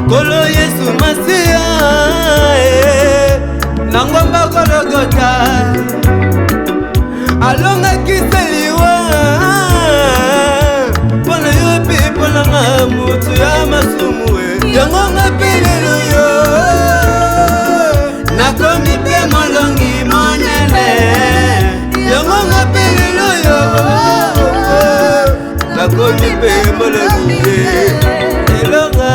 Kolo Yesu Masia Nangomba Golgotha Alonga kiseliwa Pona yopi pona ngamutu ya masumwe Yangonga pelelo yo Nakomi pe molongi monene Yangonga pelelo yo Nakomi pe molongi Elonga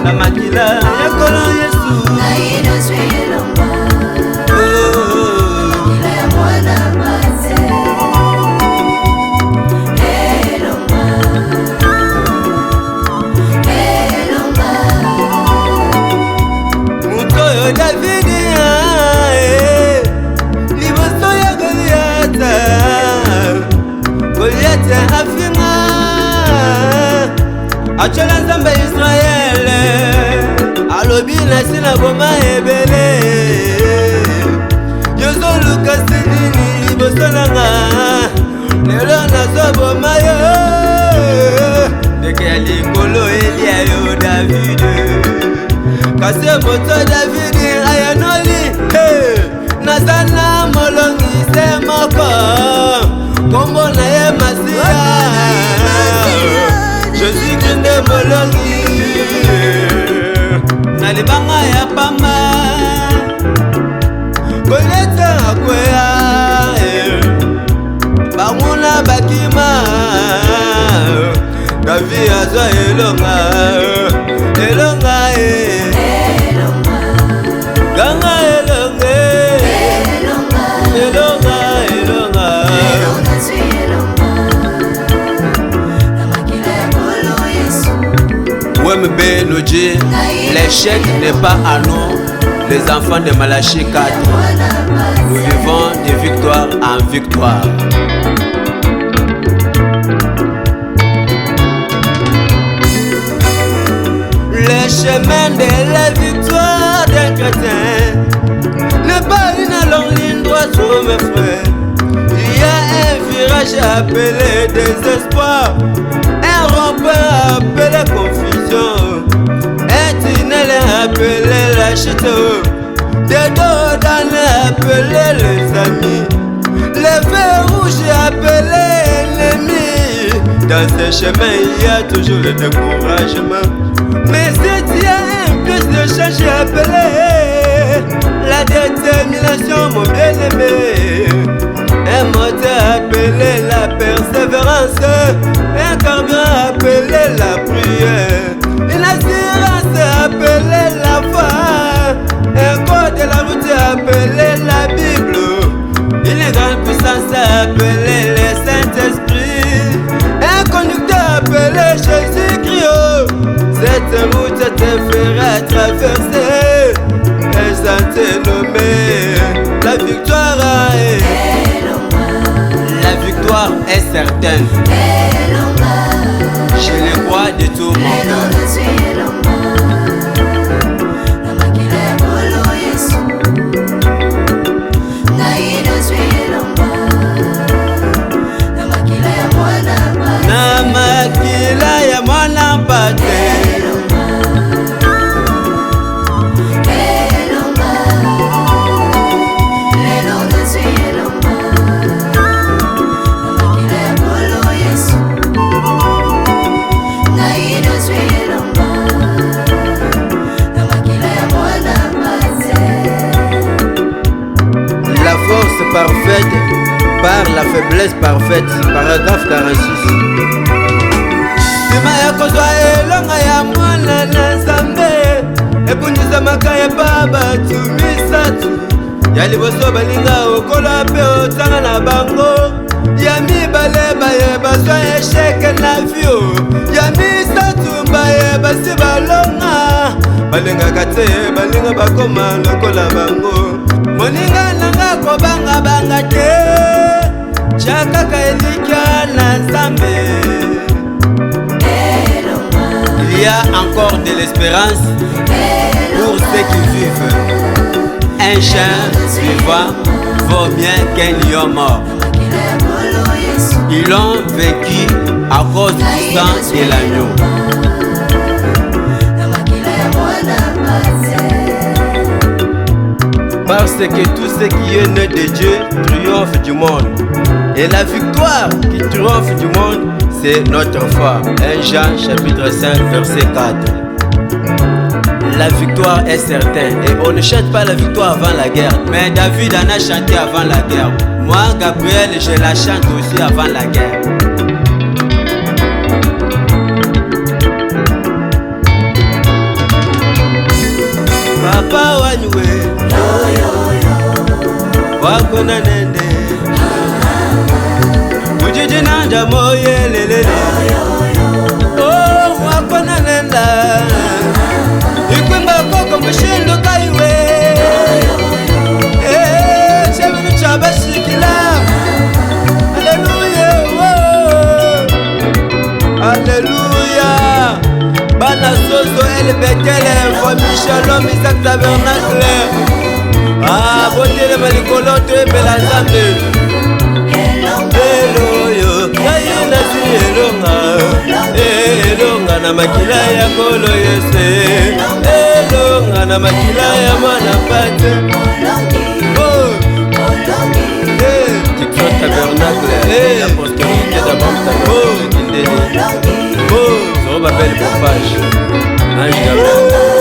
na makila ya kolo Yesu Mutoyo David liboso ya Goliath afinga Achola Nzambe Israel Alobi na sina boma ebele Yozo luka sinini liboso nanga Lelo nazo boma yo Deke ya likolo elia yo David Kasi moto David ayanoli Nazana molongi se moko Kombo na ye Masia Jésus Christ molongi Nalibanga ya pamba Koleta akwea Banguna bakima Davi azwa elonga Elonga Ganga elonga Elonga elonga OMB nous dit l'échec n'est pas à nous, les enfants de Malachie 4. Nous vivons de victoire en victoire. Le chemin de la victoire d'un chrétien n'est pas une longue ligne droite sur mes frères. Il y a un virage appelé désespoir, un rond-point appelé confusion, un tunnel appelé la chute, des dos d'âne appelé les amis, les feux rouges appelé ennemis. Dans ce chemin il y a toujours le découragement, mais si tu as un plus de change appelé la détermination mon bien-aimé, un moteur appelé la persévérance, un carburant appelé la prière, une assurance appelée la foi, un code de la route appelé la Bible, une grande puissance appelée le Saint-Esprit, un conducteur appelé Jésus-Christ. Cette route te fera traverser un sentier nommé la victoire. La victoire est certaine. Je le crois de tout mon cœur. Na makila ya mwana mpate parfaite par la faiblesse parfaite. Paragraphe 46. Sima ya kozwa elonga ya mwana na Nzambe ebundisa makaya pa batu misatu ya liboso balinga okola pe otanga na bango ya mibale bayeba zwa esheke na vio ya misatu bayeba si balonga balingaka te balinga bakoma lokola bango moninga nanga kobanga banga te chakaka elika na Nzambe. Il y a encore de l'espérance pour ceux qui vivent. Un chien vivant vaut mieux qu'un lion mort. Ils l'ont vaincu à cause du sang de l'agneau. Parce que tout ce qui est né de Dieu triomphe du monde. Et la victoire qui triomphe du monde, c'est notre foi. 1 Jean chapitre 5 verset 4. La victoire est certaine et on ne chante pas la victoire avant la guerre. Mais David en a chanté avant la guerre. Moi, Gabriel, je la chante aussi avant la guerre. Papa wanywe wakona nende ujiji nanja moye lelele. Oh, wakona nenda ikwimba koko mushindo kaiwe. Cheminu chabashikila. Alléluia, oh. Alléluia. Bana soso el bekele famille Shalom Isaac Tabernacle. Ah, botele malikolo te bela nzambe. Eloyo, kayina si elonga. Elonga na makila ya kolo yese. Elonga na makila ya mwana pate. Oh, TikTok Tabernacle. L'apostolité d'abord Tabernacle. Oh, ça va belle pour page. Ange Gabriel.